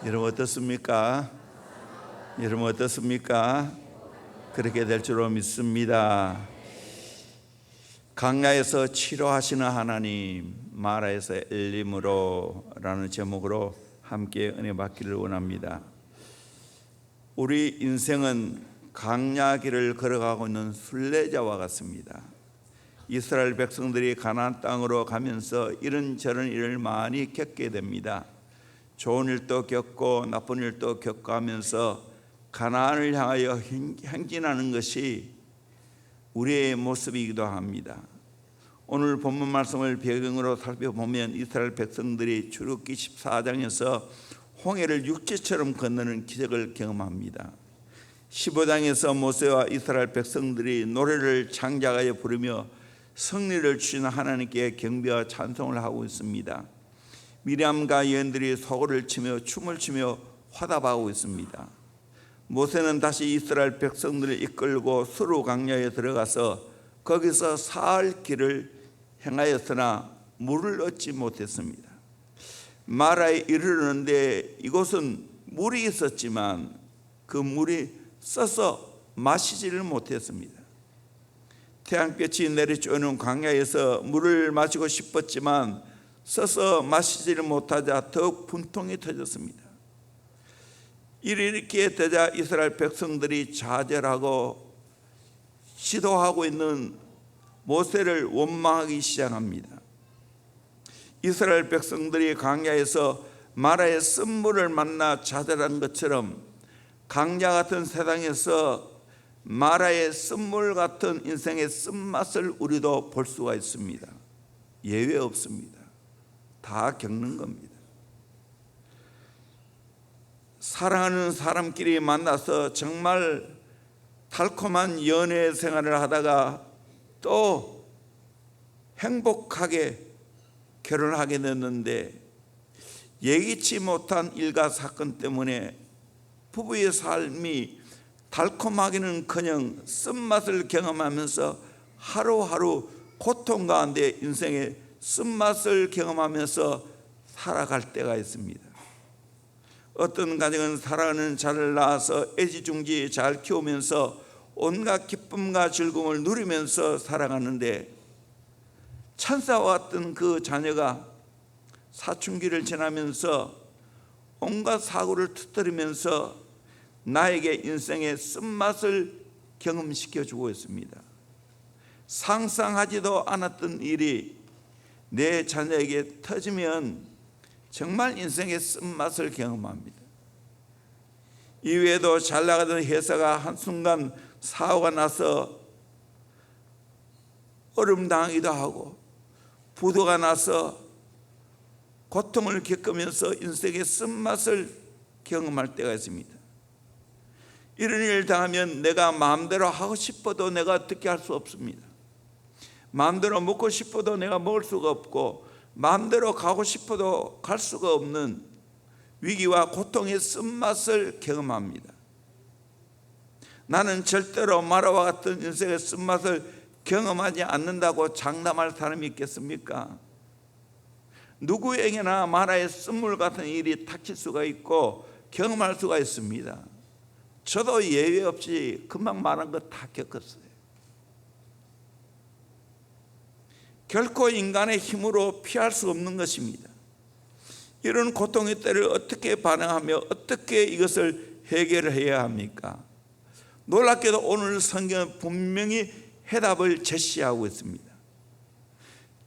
여러분 어떻습니까? 여러분 어떻습니까? 그렇게 될 줄로 믿습니다. 광야에서 치료하시는 하나님, 마라에서 엘림으로 라는 제목으로 함께 은혜 받기를 원합니다. 우리 인생은 광야 길을 걸어가고 있는 순례자와 같습니다. 이스라엘 백성들이 가나안 땅으로 가면서 이런저런 일을 많이 겪게 됩니다. 좋은 일도 겪고 나쁜 일도 겪어가면서 가나안을 향하여 행진하는 것이 우리의 모습이기도 합니다. 오늘 본문 말씀을 배경으로 살펴보면 이스라엘 백성들이 출애굽기 14장에서 홍해를 육지처럼 건너는 기적을 경험합니다. 15장에서 모세와 이스라엘 백성들이 노래를 창작하여 부르며 승리를 주시는 하나님께 경배와 찬송을 하고 있습니다. 미리암과 여인들이 소고를 치며 춤을 추며 화답하고 있습니다. 모세는 다시 이스라엘 백성들을 이끌고 수르 광야에 들어가서 거기서 사흘 길을 행하였으나 물을 얻지 못했습니다. 마라에 이르렀는데 이곳은 물이 있었지만 그 물이 써서 마시지를 못했습니다. 태양볕이 내리쬐는 광야에서 물을 마시고 싶었지만 써서 마시지를 못하자 더욱 분통이 터졌습니다. 이렇게 되자 이스라엘 백성들이 좌절하고 시도하고 있는 모세를 원망하기 시작합니다. 이스라엘 백성들이 광야에서 마라의 쓴물을 만나 좌절한 것처럼 광야 같은 세상에서 마라의 쓴물 같은 인생의 쓴맛을 우리도 볼 수가 있습니다. 예외 없습니다. 다 겪는 겁니다. 사랑하는 사람끼리 만나서 정말 달콤한 연애 생활을 하다가 또 행복하게 결혼하게 됐는데 예기치 못한 일과 사건 때문에 부부의 삶이 달콤하기는커녕 쓴맛을 경험하면서 하루하루 고통 가운데 인생의 쓴맛을 경험하면서 살아갈 때가 있습니다. 어떤 가정은 사랑하는 자를 낳아서 애지중지 잘 키우면서 온갖 기쁨과 즐거움을 누리면서 살아가는데 천사와 같은 그 자녀가 사춘기를 지나면서 온갖 사고를 터뜨리면서 나에게 인생의 쓴맛을 경험시켜주고 있습니다. 상상하지도 않았던 일이 내 자녀에게 터지면 정말 인생의 쓴맛을 경험합니다. 이외에도 잘 나가던 회사가 한순간 사고가 나서 어려움당하기도 하고 부도가 나서 고통을 겪으면서 인생의 쓴맛을 경험할 때가 있습니다. 이런 일을 당하면 내가 마음대로 하고 싶어도 내가 어떻게 할 수 없습니다. 마음대로 먹고 싶어도 내가 먹을 수가 없고 마음대로 가고 싶어도 갈 수가 없는 위기와 고통의 쓴맛을 경험합니다. 나는 절대로 마라와 같은 인생의 쓴맛을 경험하지 않는다고 장담할 사람이 있겠습니까? 누구에게나 마라의 쓴물 같은 일이 닥칠 수가 있고 경험할 수가 있습니다. 저도 예외 없이 금방 말한 거 다 겪었어요. 결코 인간의 힘으로 피할 수 없는 것입니다. 이런 고통의 때를 어떻게 반응하며 어떻게 이것을 해결해야 합니까? 놀랍게도 오늘 성경은 분명히 해답을 제시하고 있습니다.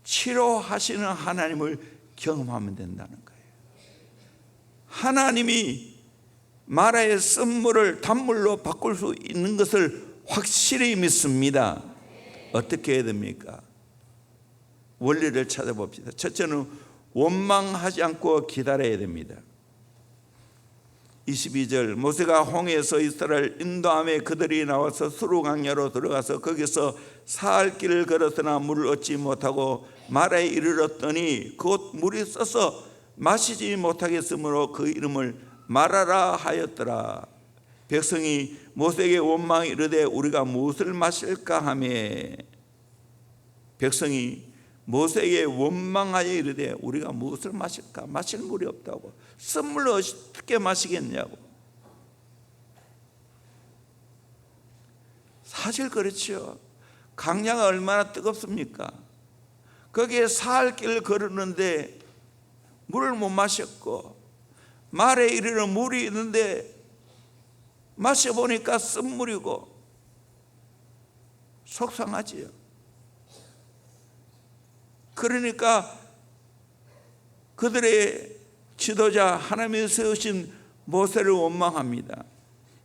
치료하시는 하나님을 경험하면 된다는 거예요. 하나님이 마라의 쓴물을 단물로 바꿀 수 있는 것을 확실히 믿습니다. 어떻게 해야 됩니까? 원리를 찾아봅시다. 첫째는 원망하지 않고 기다려야 됩니다. 22절 모세가 홍해에서 이스라엘 인도함에 그들이 나와서 수르 광야로 들어가서 거기서 사흘 길을 걸었으나 물을 얻지 못하고 마라에 이르렀더니 곧 물이 써서 마시지 못하겠으므로 그 이름을 마라라 하였더라. 백성이 모세에게 원망이 이르되 우리가 무엇을 마실까 하매 백성이 모세에게 원망하여 이르되 우리가 무엇을 마실까? 마실 물이 없다고. 쓴물을 어떻게 마시겠냐고. 사실 그렇죠. 강야가 얼마나 뜨겁습니까? 거기에 사흘 길을 걸었는데 물을 못 마셨고, 말에 이르는 물이 있는데 마셔보니까 쓴물이고 속상하지요. 그러니까 그들의 지도자 하나님이 세우신 모세를 원망합니다.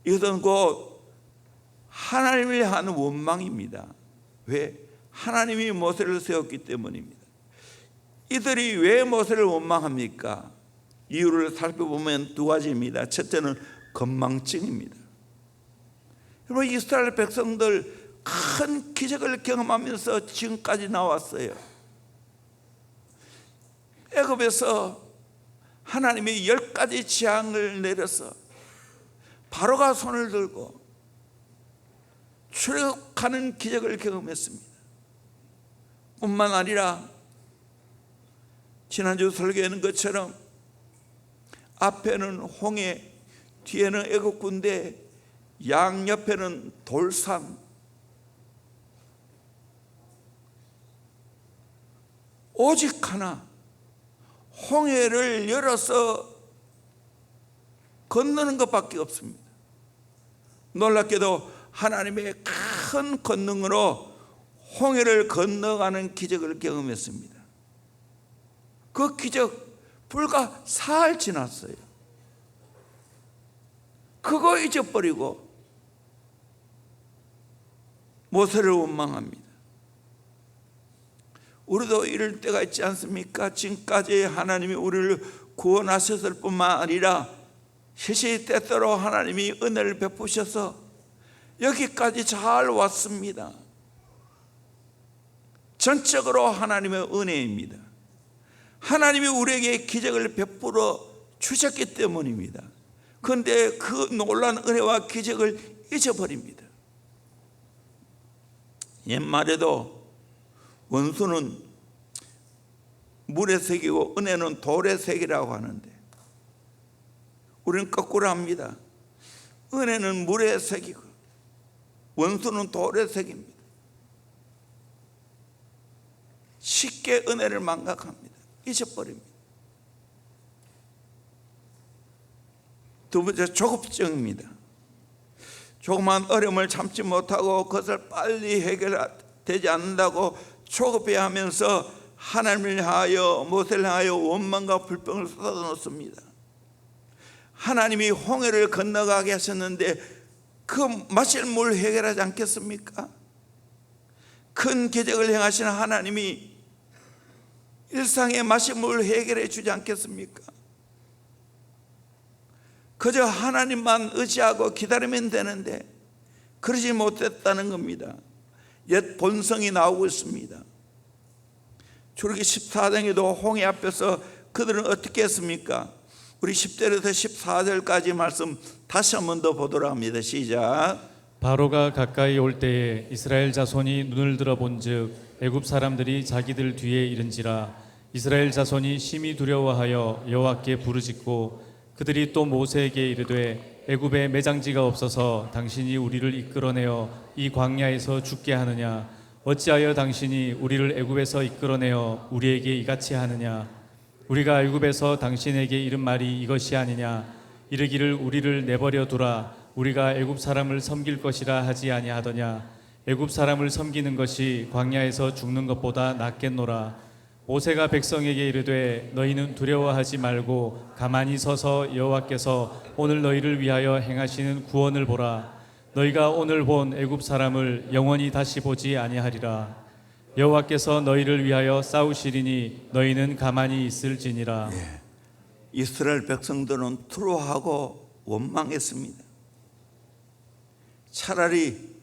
이것은 곧 하나님을 향한 원망입니다. 왜? 하나님이 모세를 세웠기 때문입니다. 이들이 왜 모세를 원망합니까? 이유를 살펴보면 두 가지입니다. 첫째는 건망증입니다. 여러분, 이스라엘 백성들 큰 기적을 경험하면서 지금까지 나왔어요. 애굽에서 하나님이 10가지 재앙을 내려서 바로가 손을 들고 출애굽하는 기적을 경험했습니다. 뿐만 아니라 지난주 설교하는 것처럼 앞에는 홍해, 뒤에는 애굽 군대, 양옆에는 돌산, 오직 하나 홍해를 열어서 건너는 것밖에 없습니다. 놀랍게도 하나님의 큰 권능으로 홍해를 건너가는 기적을 경험했습니다. 그 기적 불과 사흘 지났어요. 그거 잊어버리고 모세를 원망합니다. 우리도 이럴 때가 있지 않습니까? 지금까지 하나님이 우리를 구원하셨을 뿐만 아니라 시시때때로 하나님이 은혜를 베푸셔서 여기까지 잘 왔습니다. 전적으로 하나님의 은혜입니다. 하나님이 우리에게 기적을 베풀어 주셨기 때문입니다. 그런데 그 놀라운 은혜와 기적을 잊어버립니다. 옛말에도 원수는 물의 색이고 은혜는 돌의 색이라고 하는데, 우리는 거꾸로 합니다. 은혜는 물의 색이고 원수는 돌의 색입니다. 쉽게 은혜를 망각합니다. 잊어버립니다. 두 번째, 조급증입니다. 조그만 어려움을 참지 못하고 그것을 빨리 해결되지 않는다고 조급해하면서 하나님을 향하여, 모세를 향하여 원망과 불평을 쏟아놓습니다. 하나님이 홍해를 건너가게 하셨는데 그 마실 물 해결하지 않겠습니까? 큰 기적을 행하시는 하나님이 일상의 마실 물을 해결해 주지 않겠습니까? 그저 하나님만 의지하고 기다리면 되는데 그러지 못했다는 겁니다. 옛 본성이 나오고 있습니다. 출애굽기 14장에도 홍해 앞에서 그들은 어떻게 했습니까? 우리 10절에서 14절까지 말씀 다시 한 번 더 보도록 합니다. 시작. 바로가 가까이 올 때에 이스라엘 자손이 눈을 들어 본즉 애굽 사람들이 자기들 뒤에 이른지라. 이스라엘 자손이 심히 두려워하여 여호와께 부르짖고 그들이 또 모세에게 이르되 애굽에 매장지가 없어서 당신이 우리를 이끌어내어 이 광야에서 죽게 하느냐? 어찌하여 당신이 우리를 애굽에서 이끌어내어 우리에게 이같이 하느냐? 우리가 애굽에서 당신에게 이른 말이 이것이 아니냐? 이르기를 우리를 내버려 두라. 우리가 애굽 사람을 섬길 것이라 하지 아니하더냐? 애굽 사람을 섬기는 것이 광야에서 죽는 것보다 낫겠노라. 모세가 백성에게 이르되 너희는 두려워하지 말고 가만히 서서 여호와께서 오늘 너희를 위하여 행하시는 구원을 보라. 너희가 오늘 본 애굽 사람을 영원히 다시 보지 아니하리라. 여호와께서 너희를 위하여 싸우시리니 너희는 가만히 있을지니라. 이스라엘 백성들은 두려워하고 원망했습니다. 차라리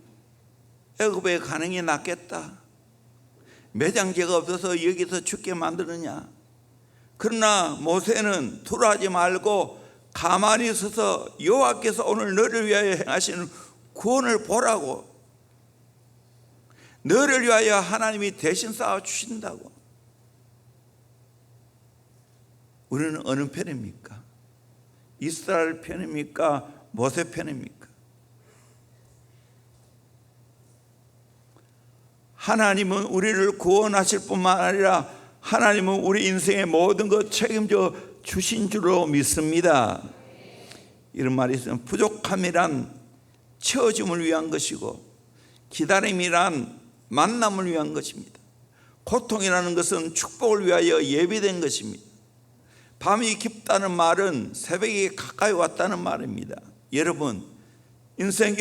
애굽에 가는 게 낫겠다. 매장지가 없어서 여기서 죽게 만드느냐. 그러나 모세는 두려워하지 말고 가만히 서서 여호와께서 오늘 너를 위하여 행하시는 구원을 보라고, 너를 위하여 하나님이 대신 싸워주신다고. 우리는 어느 편입니까? 이스라엘 편입니까? 모세 편입니까? 하나님은 우리를 구원하실 뿐만 아니라 하나님은 우리 인생의 모든 것 책임져 주신 줄로 믿습니다. 이런 말이 있으면 부족함이란 채워줌을 위한 것이고 기다림이란 만남을 위한 것입니다. 고통이라는 것은 축복을 위하여 예비된 것입니다. 밤이 깊다는 말은 새벽이 가까이 왔다는 말입니다. 여러분, 인생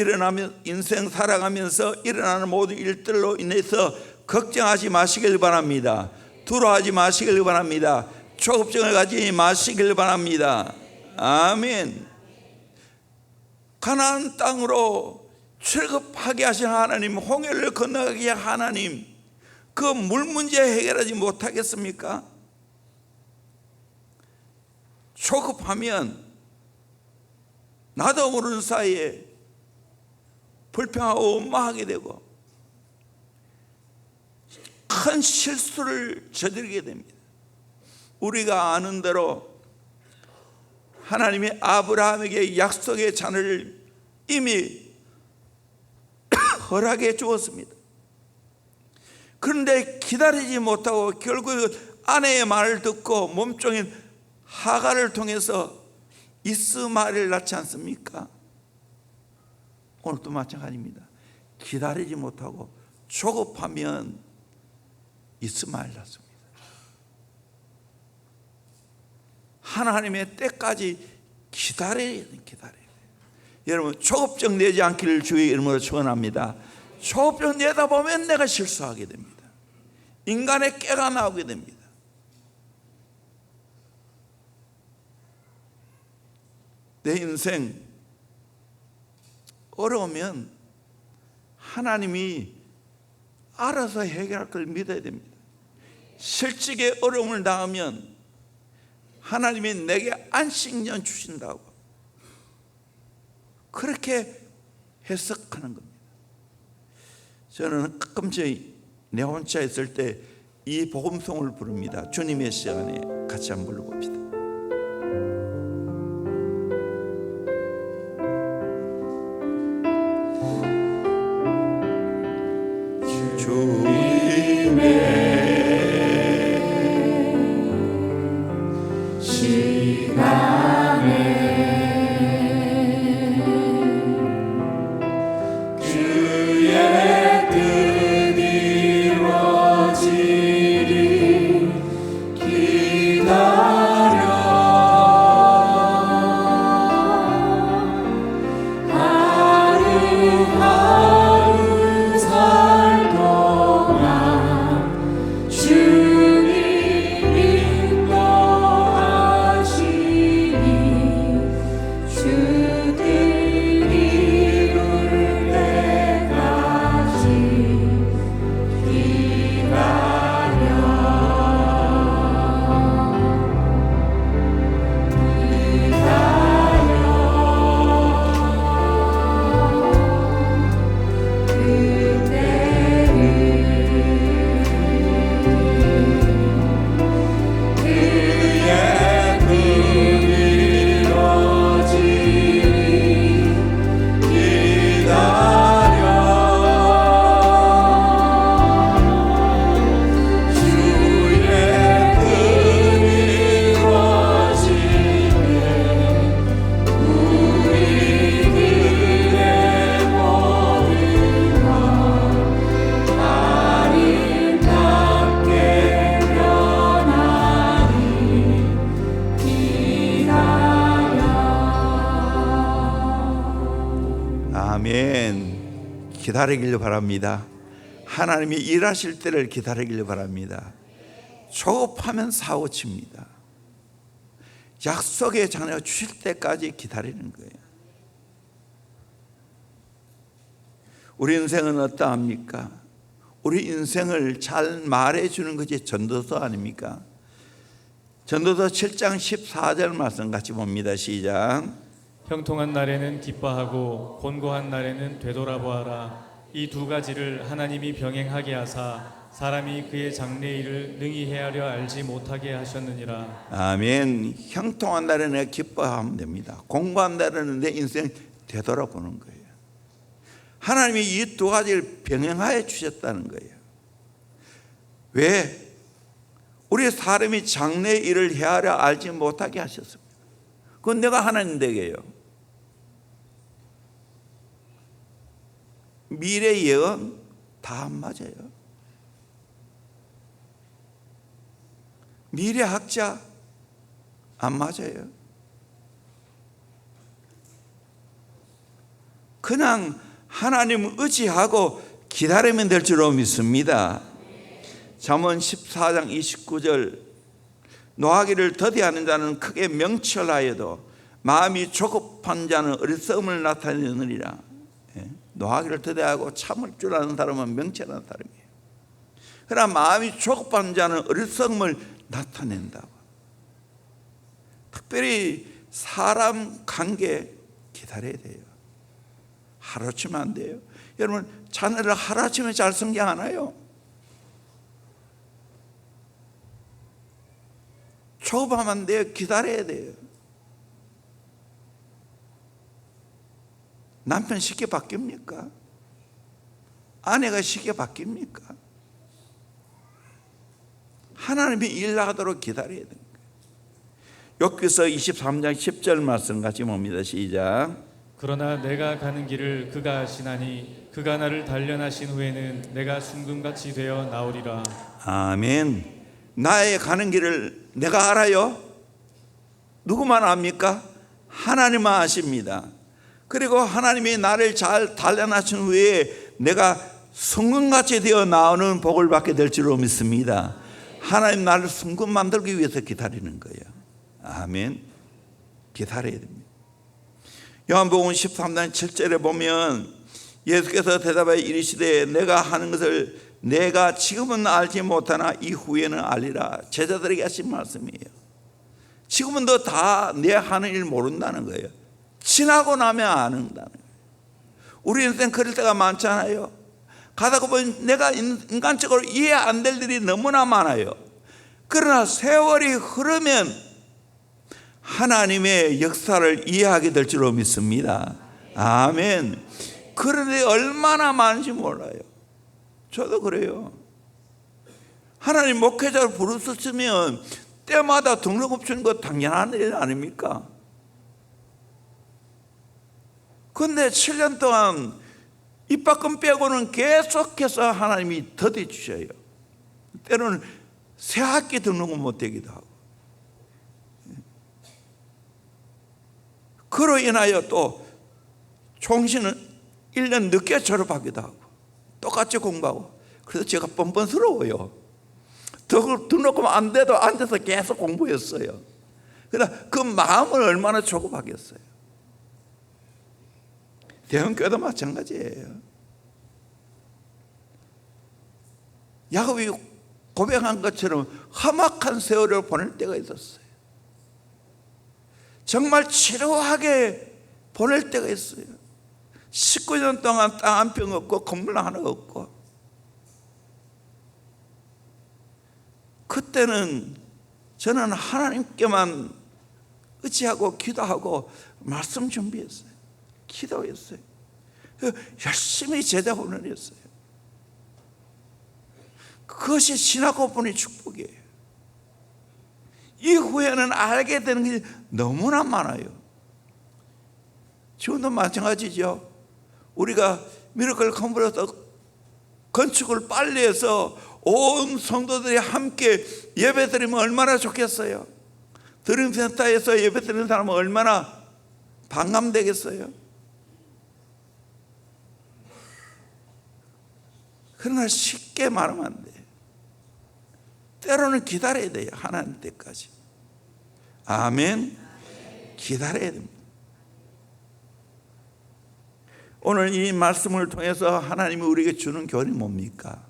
살아가면서 일어나는 모든 일들로 인해서 걱정하지 마시길 바랍니다. 두려워하지 마시길 바랍니다. 초급증을 가지지 마시길 바랍니다. 아멘. 가나안 땅으로 출급하게 하신 하나님, 홍해를 건너가게 한 하나님, 그 물 문제 해결하지 못하겠습니까? 초급하면 나도 모르는 사이에 불평하고 원망하게 되고 큰 실수를 저지르게 됩니다. 우리가 아는 대로 하나님이 아브라함에게 약속의 자녀를 이미 허락해 주었습니다. 그런데 기다리지 못하고 결국 아내의 말을 듣고 몸종인 하갈을 통해서 이스마엘을 낳지 않습니까? 오늘도 마찬가지입니다. 기다리지 못하고 조급하면 이스마엘 낳습니다. 하나님의 때까지 기다려야 돼요. 여러분, 초급증 내지 않기를 주의 이름으로 축원합니다. 초급증 내다 보면 내가 실수하게 됩니다. 인간의 깨가 나오게 됩니다. 내 인생 어려우면 하나님이 알아서 해결할 걸 믿어야 됩니다. 실직의 어려움을 당하면 하나님이 내게 안식년 주신다고 그렇게 해석하는 겁니다. 저는 가끔씩 내 혼자 있을 때 이 복음송을 부릅니다. 주님의 시간에 같이 한번 불러봅시다. 아멘. 기다리길 바랍니다. 하나님이 일하실 때를 기다리길 바랍니다. 조급하면 사고칩니다. 약속의 자녀 주실 때까지 기다리는 거예요. 우리 인생은 어떠합니까? 우리 인생을 잘 말해주는 것이 전도서 아닙니까? 전도서 7장 14절 말씀 같이 봅니다. 시작. 형통한 날에는 기뻐하고 곤고한 날에는 되돌아보아라. 이 두 가지를 하나님이 병행하게 하사 사람이 그의 장래 일을 능히 헤아려 알지 못하게 하셨느니라. 아멘. 형통한다는 내 기뻐하면 됩니다. 공부한다는 내 인생 되돌아보는 거예요. 하나님이 이 두 가지를 병행하여 주셨다는 거예요. 왜? 우리 사람이 장래 일을 헤아려 알지 못하게 하셨습니다. 그건 내가 하나님 되게요. 미래 예언 다 안 맞아요. 미래학자 안 맞아요. 그냥 하나님 의지하고 기다리면 될 줄로 믿습니다. 잠언 14장 29절 노하기를 더디하는 자는 크게 명철하여도 마음이 조급한 자는 어리석음을 나타내느니라. 노하기를 더디하고 참을 줄 아는 사람은 명철한 사람이에요. 그러나 마음이 조급한 자는 어리석음을 나타낸다. 특별히 사람 관계 기다려야 돼요. 하루아침에 안 돼요. 여러분 자녀를 하루아침에 잘 성장하나요? 조급하면 안 돼요. 기다려야 돼요. 남편 쉽게 바뀝니까? 아내가 쉽게 바뀝니까? 하나님이 일하도록 기다려야 됩니다. 욥기서 23장 10절 말씀 같이 봅니다. 시작. 그러나 내가 가는 길을 그가 아시나니 그가 나를 단련하신 후에는 내가 순금같이 되어 나오리라. 아멘. 나의 가는 길을 내가 알아요? 누구만 압니까? 하나님만 아십니다. 그리고 하나님이 나를 잘 단련하신 후에 내가 순금같이 되어 나오는 복을 받게 될 줄로 믿습니다. 하나님 나를 순금 만들기 위해서 기다리는 거예요. 아멘. 기다려야 됩니다. 요한복음 13장 7절에 보면 예수께서 대답하여 이르시되 내가 하는 것을 내가 지금은 알지 못하나 이후에는 알리라. 제자들에게 하신 말씀이에요. 지금은 너 다 내 하는 일 모른다는 거예요. 지나고 나면 아는다는 거예요. 우리 인생 그럴 때가 많잖아요. 가다가 보면 내가 인간적으로 이해 안 될 일이 너무나 많아요. 그러나 세월이 흐르면 하나님의 역사를 이해하게 될 줄로 믿습니다. 아멘. 그런데 얼마나 많은지 몰라요. 저도 그래요. 하나님 목회자를 부르셨으면 때마다 등록금 주는 거 당연한 일 아닙니까? 그런데 7년 동안 입학금 빼고는 계속해서 하나님이 더디 주셔요. 때로는 새 학기 등록금 못 되기도 하고. 그로 인하여 또 총신은 1년 늦게 졸업하기도 하고 똑같이 공부하고. 그래서 제가 뻔뻔스러워요. 등록금 안 돼도 앉아서 계속 공부했어요. 그러나 그 마음을 얼마나 조급하겠어요. 대형교회도 마찬가지예요. 야곱이 고백한 것처럼 험악한 세월을 보낼 때가 있었어요. 정말 지루하게 보낼 때가 있어요. 19년 동안 땅 한 평 없고 건물 하나 없고. 그때는 저는 하나님께만 의지하고 기도하고 말씀 준비했어요. 기도했어요. 열심히 제자 훈련했어요. 그것이 지나고 보니 축복이에요. 이후에는 알게 되는 게 너무나 많아요. 지금도 마찬가지죠. 우리가 미러클 컴플레에서 건축을 빨리 해서 온 성도들이 함께 예배드리면 얼마나 좋겠어요. 드림센터에서 예배드리는 사람은 얼마나 반감되겠어요. 그러나 쉽게 말하면 안 돼요. 때로는 기다려야 돼요. 하나님 때까지. 아멘. 기다려야 됩니다. 오늘 이 말씀을 통해서 하나님이 우리에게 주는 교훈이 뭡니까?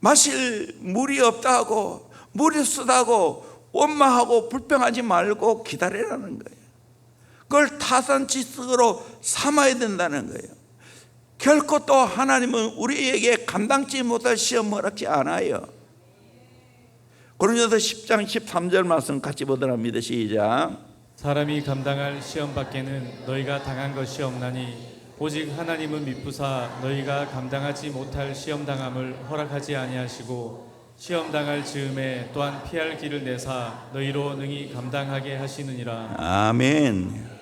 마실 물이 없다고, 물이 쓰다고 원망하고 불평하지 말고 기다리라는 거예요. 그걸 타산지석으로 삼아야 된다는 거예요. 결코 또 하나님은 우리에게 감당치 못할 시험 허락지 않아요. 고린도서 10장 13절 말씀 같이 보도록 합니다. 시작. 사람이 감당할 시험 밖에는 너희가 당한 것이 없나니 오직 하나님은 미쁘사 너희가 감당하지 못할 시험 당함을 허락하지 아니하시고 시험 당할 즈음에 또한 피할 길을 내사 너희로 능히 감당하게 하시느니라. 아멘.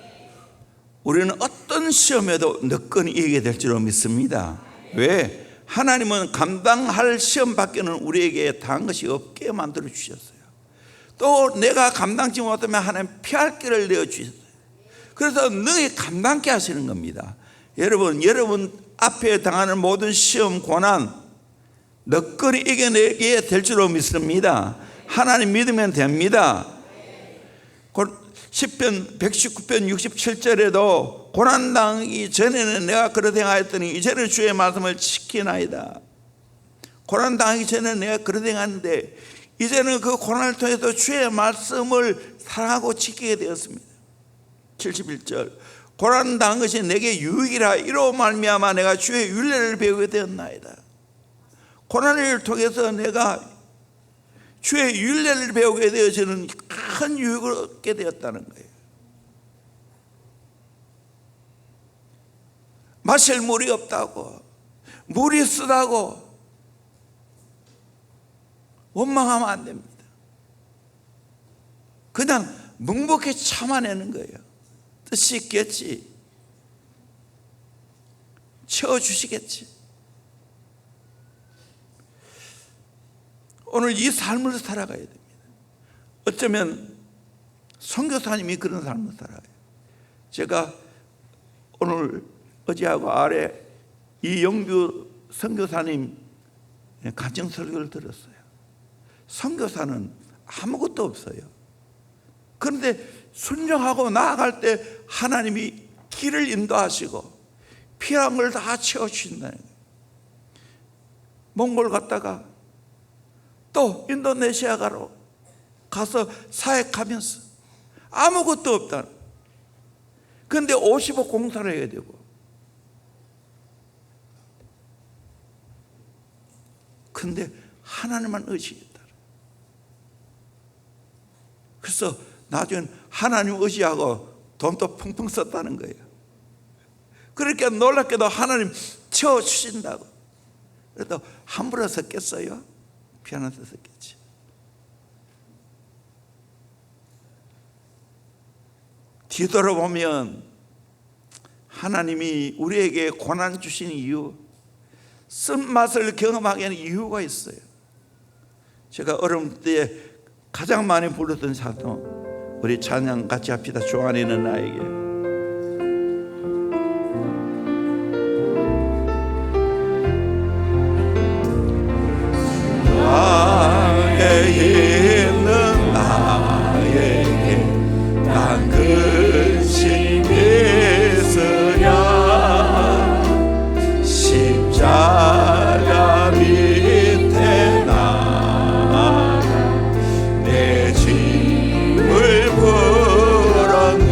우리는 어떤 시험에도 너끈히 이기게 될 줄로 믿습니다. 왜? 하나님은 감당할 시험 밖에는 우리에게 당한 것이 없게 만들어 주셨어요. 또 내가 감당치 못하면 하나님 피할 길을 내어 주셨어요. 그래서 능히 감당케 하시는 겁니다. 여러분 앞에 당하는 모든 시험 고난 너끈히 이겨내게 될 줄로 믿습니다. 하나님 믿으면 됩니다. 시편 119편 67절에도 고난당하기 전에는 내가 그릇 행하였더니 이제는 주의 말씀을 지키나이다. 고난당하기 전에는 내가 그릇 행하는데 이제는 그 고난을 통해서 주의 말씀을 사랑하고 지키게 되었습니다. 71절 고난당한 것이 내게 유익이라 이로 말미암아 내가 주의 율례를 배우게 되었나이다. 고난을 통해서 내가 주의 율례를 배우게 되어지는 큰 유익을 얻게 되었다는 거예요. 마실 물이 없다고, 물이 쓰다고 원망하면 안 됩니다. 그냥 묵묵히 참아내는 거예요. 뜻이 있겠지, 채워주시겠지. 오늘 이 삶을 살아가야 됩니다. 어쩌면 선교사님이 그런 삶을 살아요. 제가 오늘 어제하고 아래 이영규 선교사님 가정 설교를 들었어요. 선교사는 아무것도 없어요. 그런데 순종하고 나아갈 때 하나님이 길을 인도하시고 필요한 걸 다 채워주신다는 거예요. 몽골 갔다가 또 인도네시아 가서 사역하면서 아무것도 없다. 그런데 50억 공사를 해야 되고, 근데 하나님만 의지했다. 그래서 나중엔 하나님 의지하고 돈도 펑펑 썼다는 거예요. 그러니까 놀랍게도 하나님 채워주신다고. 그래도 함부로 썼겠어요? 피하는 데 썼겠지. 뒤돌아보면 하나님이 우리에게 고난 주신 이유, 쓴맛을 경험하게 하는 이유가 있어요. 제가 어려움 때 가장 많이 불렀던 찬송, 우리 찬양 같이 합시다. 주 안에 있는 나에게. 있는 나에게 난 근심 있으랴 십자가 밑에 나가 내 짐을 풀었네.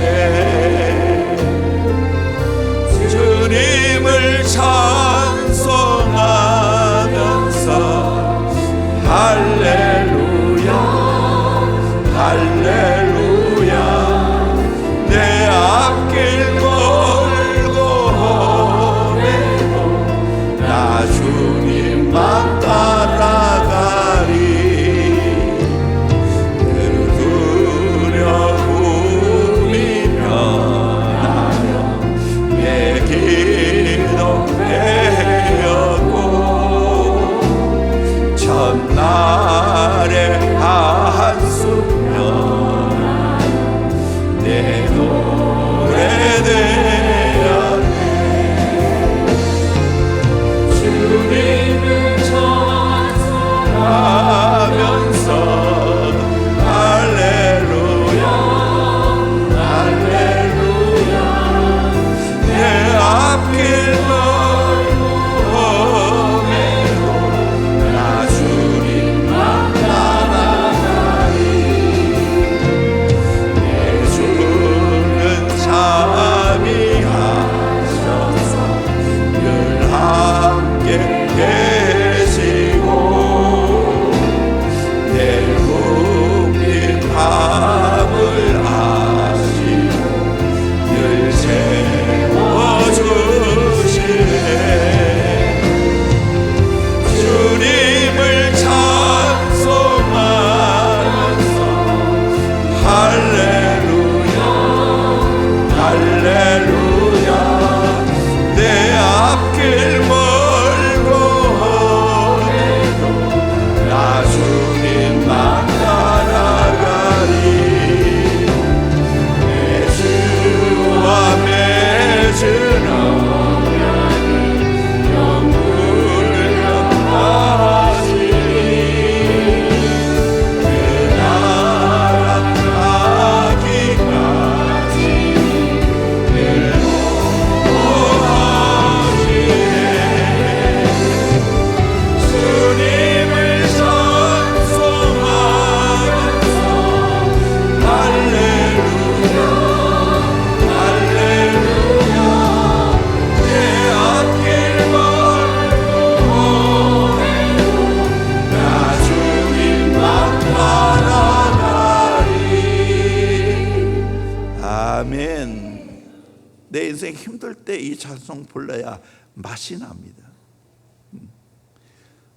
아멘. 내 인생 힘들 때 이 찬송 불러야 맛이 납니다.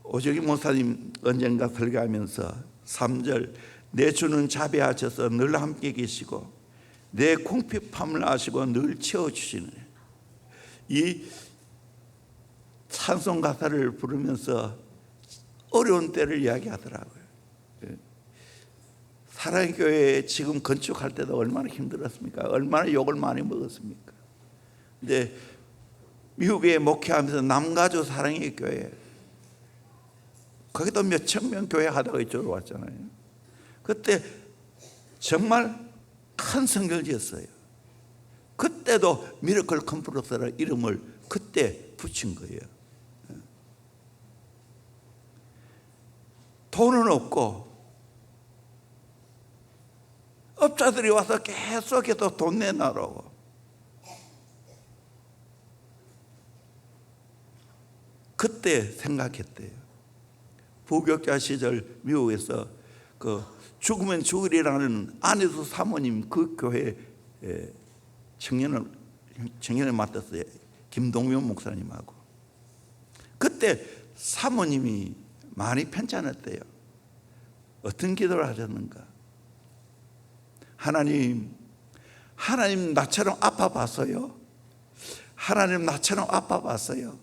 오정희 목사님 언젠가 설교하면서 3절 내 주는 자비하셔서 늘 함께 계시고 내 궁핍함을 아시고 늘 채워주시네. 이 찬송 가사를 부르면서 어려운 때를 이야기하더라고요. 사랑의 교회 지금 건축할 때도 얼마나 힘들었습니까? 얼마나 욕을 많이 먹었습니까? 근데 미국에 목회하면서 남가주 사랑의 교회, 거기도 몇천 명 교회 하다가 이쪽으로 왔잖아요. 그때 정말 큰 성경을 지었어요. 그때도 미러클 컨퍼런스라는 이름을 그때 붙인 거예요. 돈은 없고 업자들이 와서 계속해서 돈 내놔라고. 그때 생각했대요. 부교육자 시절 미국에서 그 죽으면 죽으리라는 안혜수 사모님 그 교회 청년을 맡았어요. 김동면 목사님하고. 그때 사모님이 많이 편찮았대요. 어떤 기도를 하셨는가? 하나님 나처럼 아파봤어요? 하나님 나처럼 아파봤어요?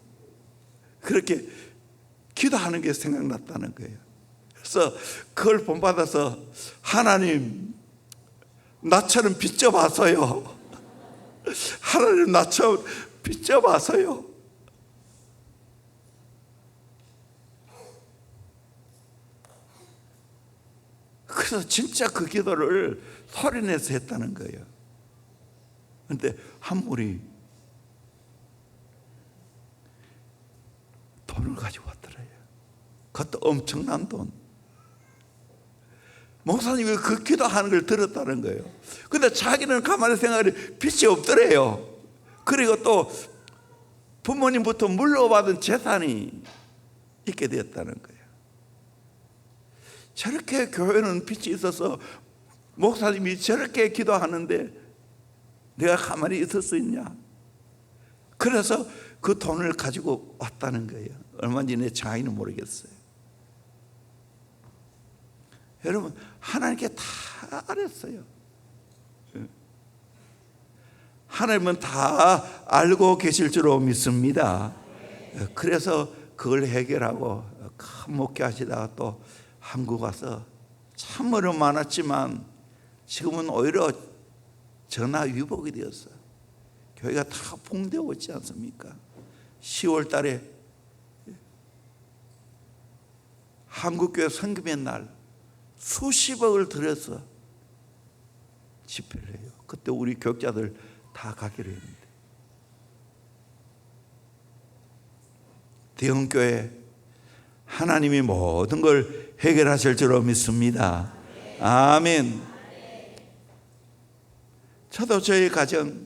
그렇게 기도하는 게 생각났다는 거예요. 그래서 그걸 본받아서 하나님 나처럼 빚져봐서요. 하나님 나처럼 빚져봐서요. 그래서 진짜 그 기도를 소리내서 했다는 거예요. 그런데 한물이 돈을 가지고 왔더래요. 그것도 엄청난 돈. 목사님이 그 기도하는 걸 들었다는 거예요. 근데 자기는 가만히 생각해 빚이 없더래요. 그리고 또 부모님부터 물려받은 재산이 있게 되었다는 거예요. 저렇게 교회는 빚이 있어서 목사님이 저렇게 기도하는데 내가 가만히 있을 수 있냐? 그래서 그 돈을 가지고 왔다는 거예요. 얼마인지 내 정확히는 모르겠어요. 여러분, 하나님께 다 알았어요. 하나님은 다 알고 계실 줄로 믿습니다. 그래서 그걸 해결하고 큰 목회하시다가 또 한국 와서 참 어려움 많았지만 지금은 오히려 전화위복이 되었어요. 교회가 다 붕대고 있지 않습니까? 10월 달에 한국교회 선금의 날 수십억을 들여서 집회를 해요. 그때 우리 교육자들 다 가기로 했는데 대형교회 하나님이 모든 걸 해결하실 줄로 믿습니다. 아멘. 저도 저희 가정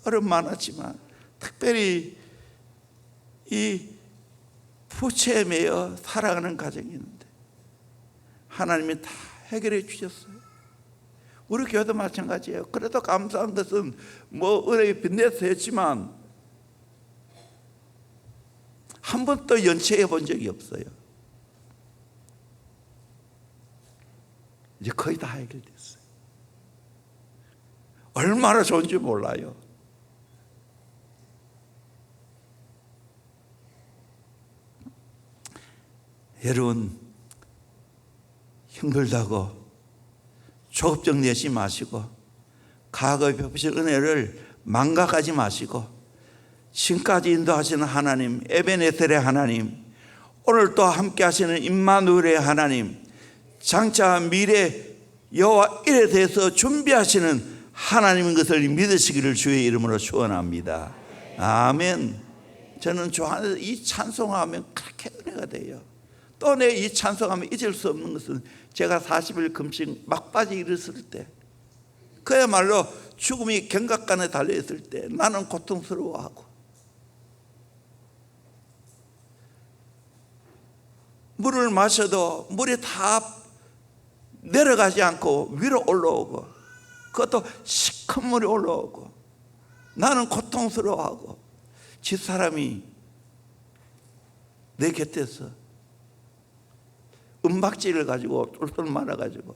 어려움 많았지만 특별히 이 부채에 매여 살아가는 가정이 있는데 하나님이 다 해결해 주셨어요. 우리 교회도 마찬가지예요. 그래도 감사한 것은 뭐 은혜에 빚내서 했지만 한 번도 연체해 본 적이 없어요. 이제 거의 다 해결됐어요. 얼마나 좋은지 몰라요. 여러분, 힘들다고 조급증 내지 마시고 과거에 베푸신 은혜를 망각하지 마시고 지금까지 인도하시는 하나님, 에베네셀의 하나님, 오늘 또 함께 하시는 임마누엘의 하나님, 장차 미래 여호와 일에 대해서 준비하시는 하나님인 것을 믿으시기를 주의 이름으로 축원합니다. 아멘. 저는 주 안에서 이 찬송하면 그렇게 은혜가 돼요. 또 내 이 찬송하면 잊을 수 없는 것은 제가 40일 금식 막바지 이르렀을 때 그야말로 죽음이 경각간에 달려있을 때 나는 고통스러워하고 물을 마셔도 물이 다 내려가지 않고 위로 올라오고 그것도 시큰 물이 올라오고 나는 고통스러워하고 집사람이 내 곁에서 은박지를 가지고 똘똘 말아가지고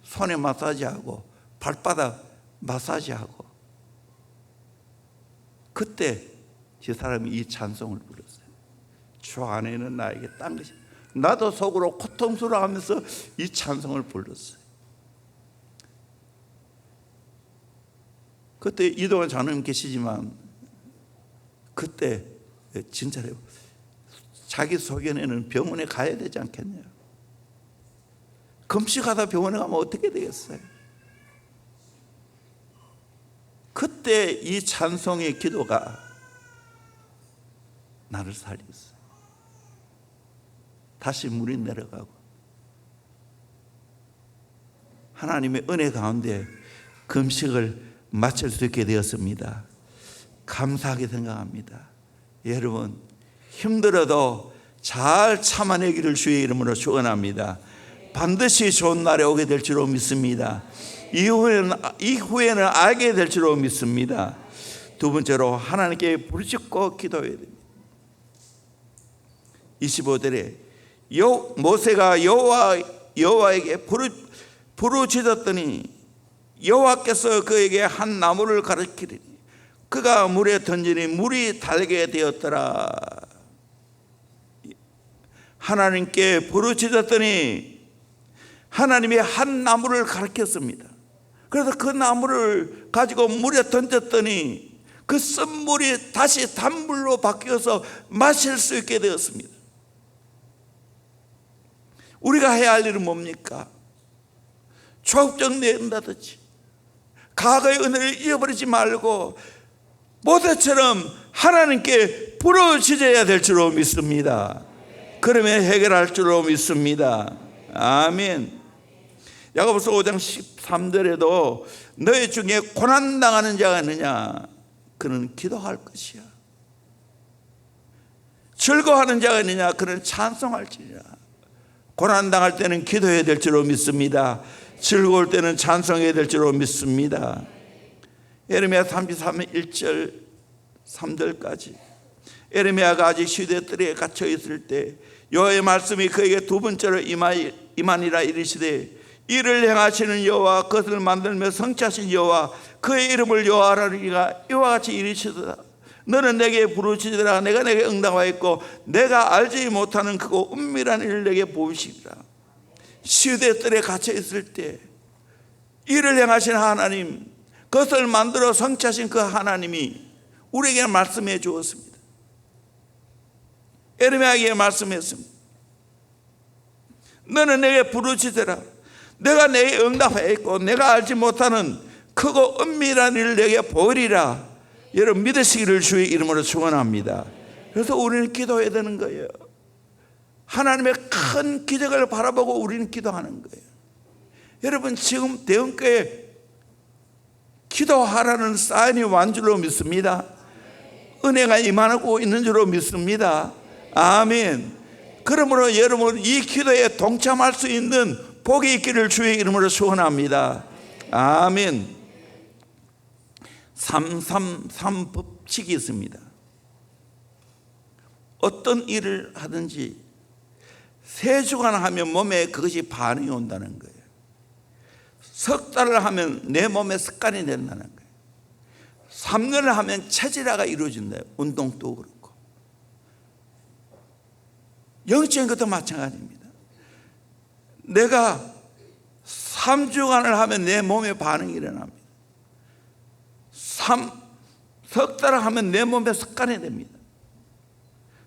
손에 마사지하고 발바닥 마사지하고 그때 집사람이 이 찬송을 불렀어요. 주 안에는 나에게 딴 것이, 나도 속으로 고통스러워하면서 이 찬송을 불렀어요. 그때 이동환 장로님 계시지만 그때 진짜로 자기 소견에는 병원에 가야 되지 않겠냐, 금식하다 병원에 가면 어떻게 되겠어요? 그때 이 찬송의 기도가 나를 살렸어요. 다시 물이 내려가고 하나님의 은혜 가운데 금식을 마칠 수 있게 되었습니다. 감사하게 생각합니다. 여러분, 힘들어도 잘 참아내기를 주의 이름으로 축원합니다. 반드시 좋은 날이 오게 될 줄로 믿습니다. 이후에는 알게 될 줄로 믿습니다. 두 번째로 하나님께 부르짖고 기도해야 됩니다. 25절에 모세가 여호와에게 부르짖었더니 여호와께서 그에게 한 나무를 가르치리니 그가 물에 던지니 물이 달게 되었더라. 하나님께 부르짖었더니 하나님이 한 나무를 가르쳤습니다. 그래서 그 나무를 가지고 물에 던졌더니 그 쓴물이 다시 단물로 바뀌어서 마실 수 있게 되었습니다. 우리가 해야 할 일은 뭡니까? 좌우적 내은다든지 과거의 은혜를 잊어버리지 말고 모세처럼 하나님께 부르짖어야 될 줄로 믿습니다. 그러면 해결할 줄로 믿습니다. 아멘. 야고보서 5장 13절에도 너희 중에 고난당하는 자가 있느냐? 그는 기도할 것이야. 즐거워하는 자가 있느냐? 그는 찬송할지니라. 고난당할 때는 기도해야 될 줄로 믿습니다. 즐거울 때는 찬송해야 될 줄로 믿습니다. 예레미야 33장 1절 3절까지 예레미야가 아직 시대뜰에 갇혀 있을 때 여호와의 말씀이 그에게 두 번째로 임하니라 이르시되 이를 행하시는 여호와 그것을 만들며 성취하신 여호와 그의 이름을 여호와라리가 이와 같이 이르시도다. 너는 내게 부르짖으라. 내가 내게 응답하였고 내가 알지 못하는 크고 은밀한 일을 내게 보이시리라. 시대뜰에 갇혀 있을 때 이를 행하신 하나님, 그것을 만들어 성취하신 그 하나님이 우리에게 말씀해 주었습니다. 예레미야에게 말씀했습니다. 너는 내게 부르짖으라. 내가 내게 응답하였고 내가 알지 못하는 크고 은밀한 일을 내게 보이리라. 여러분 믿으시기를 주의 이름으로 축원합니다. 그래서 우리는 기도해야 되는 거예요. 하나님의 큰 기적을 바라보고 우리는 기도하는 거예요. 여러분 지금 대형교회 기도하라는 사인이 완 줄로 믿습니다. 은혜가 임하고 있는 줄로 믿습니다. 아멘. 그러므로 여러분 이 기도에 동참할 수 있는 복이 있기를 주의 이름으로 축원합니다. 아멘. 333 법칙이 있습니다. 어떤 일을 하든지 3주간 하면 몸에 그것이 반응이 온다는 거예요. 석 달을 하면 내 몸에 습관이 된다는 거예요. 3년을 하면 체질화가 이루어진다. 운동도 그렇고 영적인 것도 마찬가지입니다. 내가 3주간을 하면 내 몸에 반응이 일어납니다. 석 달을 하면 내 몸에 습관이 됩니다.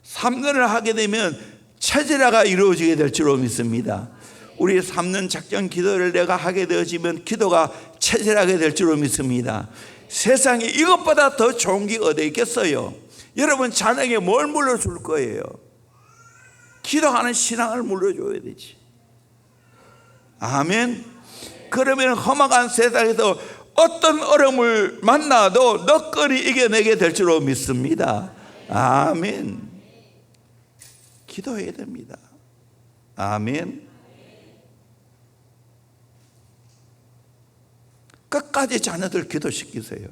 3년을 하게 되면 체질화가 이루어지게 될 줄로 믿습니다. 우리 3년 작전 기도를 내가 하게 되어지면 기도가 체질하게 될 줄로 믿습니다. 세상에 이것보다 더 좋은 게 어디 있겠어요? 여러분 자녀에게 뭘 물려줄 거예요? 기도하는 신앙을 물려줘야 되지. 아멘. 그러면 험악한 세상에서 어떤 어려움을 만나도 너끈히 이겨내게 될 줄로 믿습니다. 아멘. 기도해야 됩니다. 아멘. 끝까지 자녀들 기도시키세요.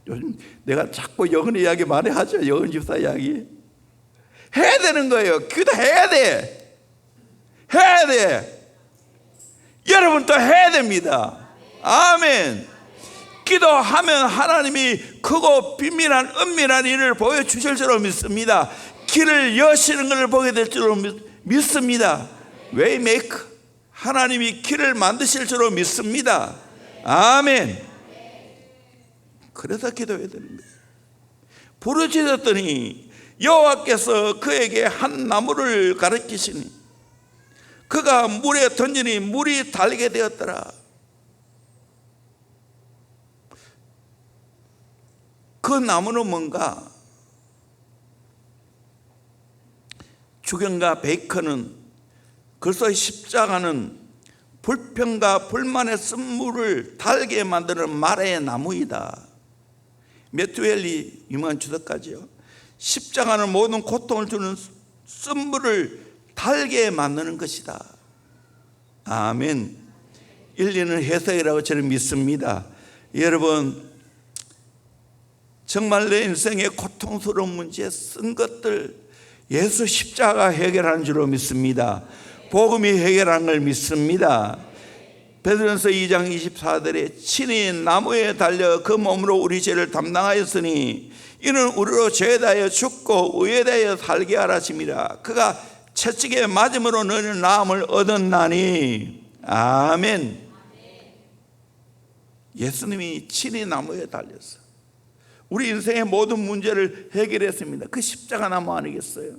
요즘 내가 자꾸 영은 이야기 많이 하죠. 영은 집사 이야기 해야 되는 거예요. 기도해야 돼. 해야 돼. 여러분 또 해야 됩니다. 아멘. 기도하면 하나님이 크고 비밀한 은밀한 일을 보여주실 줄로 믿습니다. 길을 여시는 것을 보게 될 줄로 믿습니다. 웨이메이커, 하나님이 길을 만드실 줄로 믿습니다. 아멘. 그래서 기도해야 되는 거예요. 부르짖었더니 여호와께서 그에게 한 나무를 가르치시니 그가 물에 던지니 물이 달게 되었더라. 그 나무는 뭔가? 주경가 베이컨은 그리스도의 십자가는 불평과 불만의 쓴물을 달게 만드는 말의 나무이다. 메투엘리 유명한 주석가죠. 십자가는 모든 고통을 주는 쓴물을 달게 만드는 것이다. 아멘. 일리는 해석이라고 저는 믿습니다. 여러분, 정말 내 인생의 고통스러운 문제에 쓴 것들 예수 십자가 해결하는 줄로 믿습니다. 복음이 해결하는 걸 믿습니다. 베드로전서 2장 24절에 친히 나무에 달려 그 몸으로 우리 죄를 담당하였으니 이는 우리로 죄에 대하여 죽고 의에 대하여 살게 하라 하심이라. 그가 채찍에 맞음으로 너희는 나음을 얻었나니. 아멘. 예수님이 친히 나무에 달렸어. 우리 인생의 모든 문제를 해결했습니다. 그 십자가 나무 아니겠어요?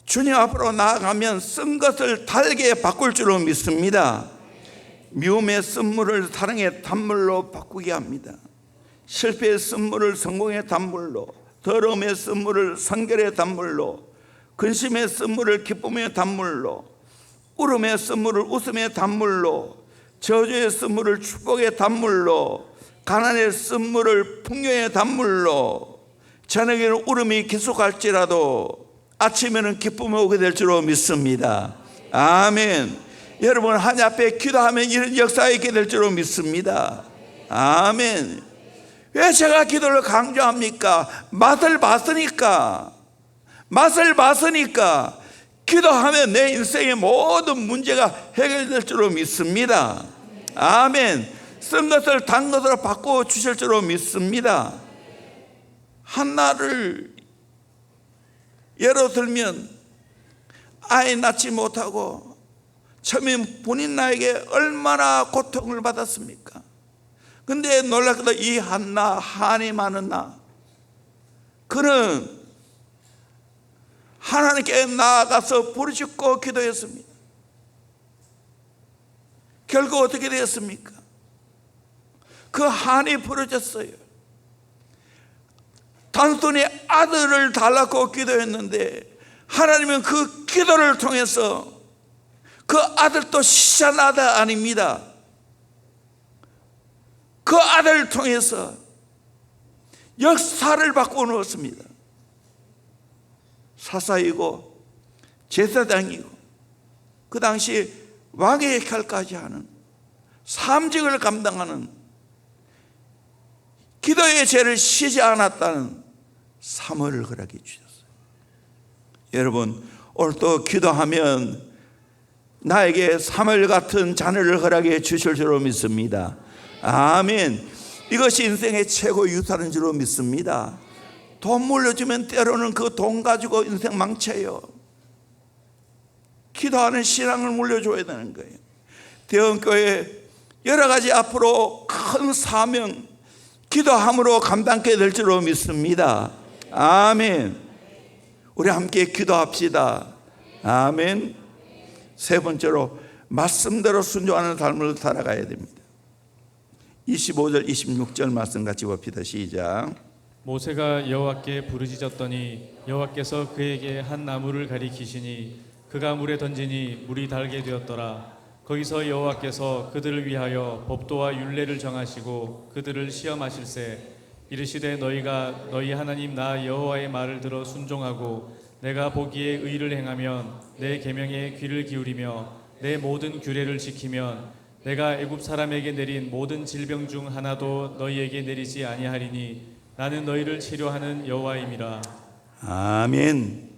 주님 앞으로 나아가면 쓴 것을 달게 바꿀 줄로 믿습니다. 미움의 쓴물을 사랑의 단물로 바꾸게 합니다. 실패의 쓴물을 성공의 단물로, 더러움의 쓴물을 성결의 단물로, 근심의 쓴물을 기쁨의 단물로, 울음의 쓴물을 웃음의 단물로, 저주의 쓴물을 축복의 단물로, 가난의 쓴물을 풍요의 단물로, 저녁에는 울음이 계속할지라도 아침에는 기쁨이 오게 될 줄로 믿습니다. 아멘. 여러분 하나님 앞에 기도하면 이런 역사가 있게 될 줄로 믿습니다. 아멘. 왜 제가 기도를 강조합니까? 맛을 봤으니까 기도하면 내 인생의 모든 문제가 해결될 줄로 믿습니다. 아멘. 쓴 것을 단 것으로 바꿔 주실 줄로 믿습니다. 한나를 예로 들면 아이 낳지 못하고 처음에 본인 나에게 얼마나 고통을 받았습니까? 근데 놀랍게도 이 한나, 한이 많은 나, 그는 하나님께 나아가서 부르짖고 기도했습니다. 결국 어떻게 되었습니까? 그 한이 부러졌어요. 단순히 아들을 달라고 기도했는데 하나님은 그 기도를 통해서 그 아들도 시한 아들 아닙니다. 그 아들을 통해서 역사를 바꾸어 놓았습니다. 사사이고 제사장이고 그 당시 왕의 역할까지 하는 삼직을 감당하는, 기도의 죄를 쉬지 않았다는 사모를 허락해 주셨어요. 여러분 오늘도 기도하면 나에게 사무엘 같은 자녀를 허락해 주실 줄로 믿습니다. 아멘. 이것이 인생의 최고 유산인 줄로 믿습니다. 돈 물려주면 때로는 그 돈 가지고 인생 망쳐요. 기도하는 신앙을 물려줘야 되는 거예요. 대원교회 여러 가지 앞으로 큰 사명, 기도함으로 감당하게 될 줄로 믿습니다. 아멘. 우리 함께 기도합시다. 아멘. 세 번째로 말씀대로 순종하는 삶을 살아가야 됩니다. 25절 26절 말씀 같이 봅시다. 시작. 모세가 여호와께 부르짖었더니 여호와께서 그에게 한 나무를 가리키시니 그가 물에 던지니 물이 달게 되었더라. 거기서 여호와께서 그들을 위하여 법도와 율례를 정하시고 그들을 시험하실세 이르시되 너희가 너희 하나님 나 여호와의 말을 들어 순종하고 내가 보기에 의를 행하면 내 계명에 귀를 기울이며 내 모든 규례를 지키면 내가 애굽 사람에게 내린 모든 질병 중 하나도 너희에게 내리지 아니하리니 나는 너희를 치료하는 여호와임이라. 아멘.